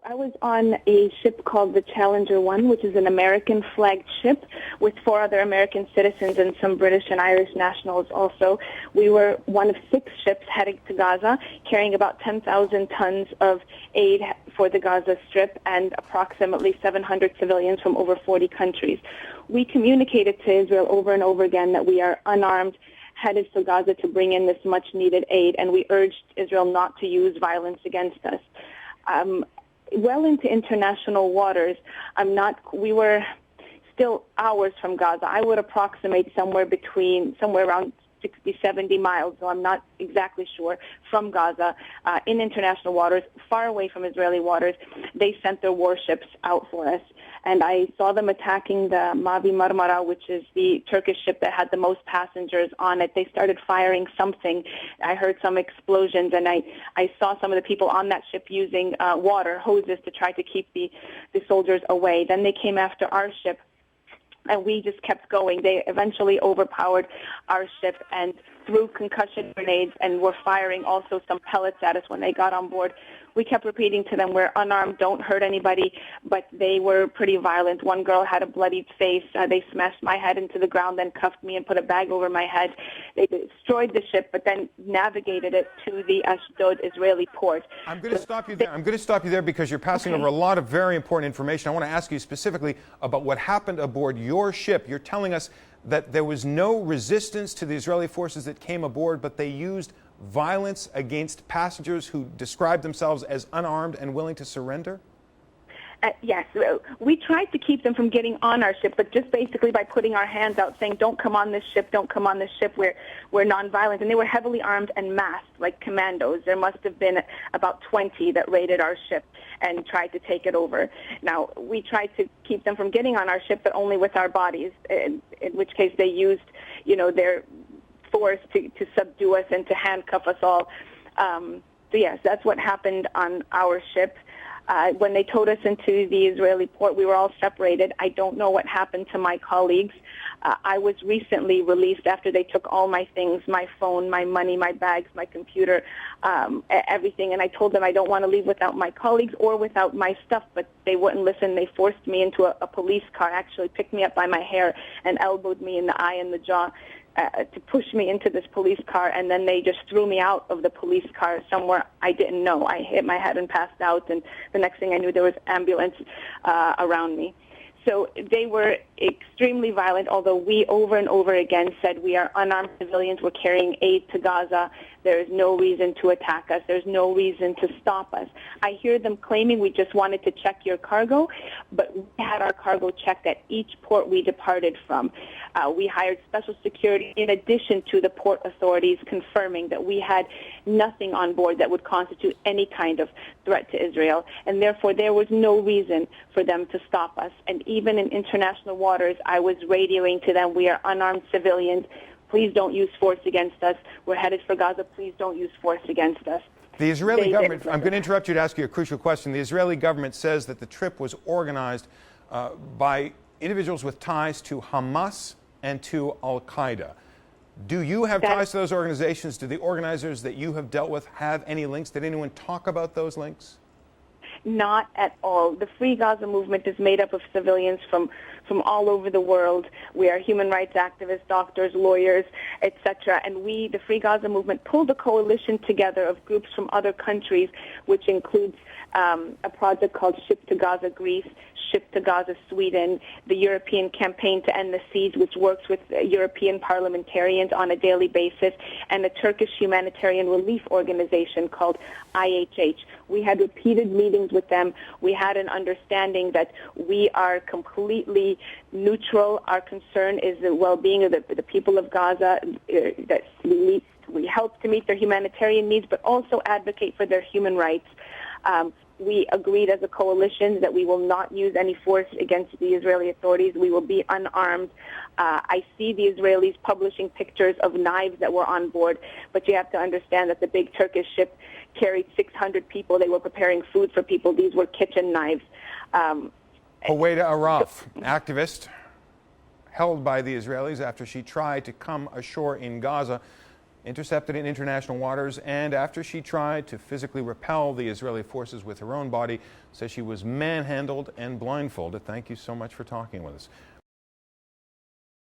I was on a ship called the Challenger 1, which is an American-flagged ship with 4 other American citizens and some British and Irish nationals also. We were one of 6 ships heading to Gaza, carrying about 10,000 tons of aid for the Gaza Strip and approximately 700 civilians from over 40 countries. We communicated to Israel over and over again that we are unarmed, headed for Gaza to bring in this much-needed aid, and we urged Israel not to use violence against us. Well into international waters, we were still hours from Gaza. I would approximate somewhere around 60, 70 miles, so I'm not exactly sure, from Gaza, in international waters, far away from Israeli waters. They sent their warships out for us, and I saw them attacking the Mavi Marmara, which is the Turkish ship that had the most passengers on it. They started firing something. I heard some explosions, and I saw some of the people on that ship using water hoses to try to keep the soldiers away. Then they came after our ship, and we just kept going. They eventually overpowered our ship and threw concussion grenades and were firing also some pellets at us when they got on board. We kept repeating to them, we're unarmed, don't hurt anybody, but they were pretty violent. One girl had a bloodied face. They smashed my head into the ground, then cuffed me and put a bag over my head. They destroyed the ship, but then navigated it to the Ashdod Israeli port. I'm going to stop you there. I'm going to stop you there because you're passing over a lot of very important information. I want to ask you specifically about what happened aboard your ship. You're telling us that there was no resistance to the Israeli forces that came aboard, but they used violence against passengers who described themselves as unarmed and willing to surrender? Yes. We tried to keep them from getting on our ship, but just basically by putting our hands out saying, don't come on this ship, don't come on this ship, we're nonviolent. And they were heavily armed and masked like commandos. There must have been about 20 that raided our ship and tried to take it over. Now, we tried to keep them from getting on our ship, but only with our bodies, in which case they used, their force to subdue us and to handcuff us all. So yes, that's what happened on our ship. When they towed us into the Israeli port, we were all separated. I don't know what happened to my colleagues. I was recently released after they took all my things, my phone, my money, my bags, my computer, everything. And I told them I don't want to leave without my colleagues or without my stuff, but they wouldn't listen. They forced me into a police car, actually picked me up by my hair and elbowed me in the eye and the jaw to push me into this police car, and then they just threw me out of the police car somewhere I didn't know. I hit my head and passed out, and the next thing I knew, there was ambulance around me. So they were extremely violent, although we over and over again said we are unarmed civilians, we're carrying aid to Gaza, there is no reason to attack us, there's no reason to stop us. I hear them claiming we just wanted to check your cargo, but we had our cargo checked at each port we departed from. We hired special security in addition to the port authorities confirming that we had nothing on board that would constitute any kind of threat to Israel, and therefore there was no reason for them to stop us. And even in international waters, I was radioing to them, we are unarmed civilians, please don't use force against us, we're headed for Gaza, please don't use force against us. The Israeli government, I'm going to interrupt you to ask you a crucial question. The Israeli government says that the trip was organized by individuals with ties to Hamas and to Al-Qaeda. Do you have ties to those organizations? Do the organizers that you have dealt with have any links? Did anyone talk about those links? Not at all. The Free Gaza Movement is made up of civilians from all over the world. We are human rights activists, doctors, lawyers, etc. And we, the Free Gaza Movement, pulled a coalition together of groups from other countries, which includes a project called Ship to Gaza Greece, Ship to Gaza Sweden, the European Campaign to End the Siege, which works with European parliamentarians on a daily basis, and a Turkish humanitarian relief organization called IHH. We had repeated meetings with them. We had an understanding that we are completely neutral. Our concern is the well-being of the people of Gaza, that we help to meet their humanitarian needs, but also advocate for their human rights. We agreed as a coalition that we will not use any force against the Israeli authorities. We will be unarmed. I see the Israelis publishing pictures of knives that were on board, but you have to understand that the big Turkish ship carried 600 people. They were preparing food for people. These were kitchen knives. Huwaida Arraf, activist, held by the Israelis after she tried to come ashore in Gaza intercepted in international waters, and after she tried to physically repel the Israeli forces with her own body, says she was manhandled and blindfolded. Thank you so much for talking with us.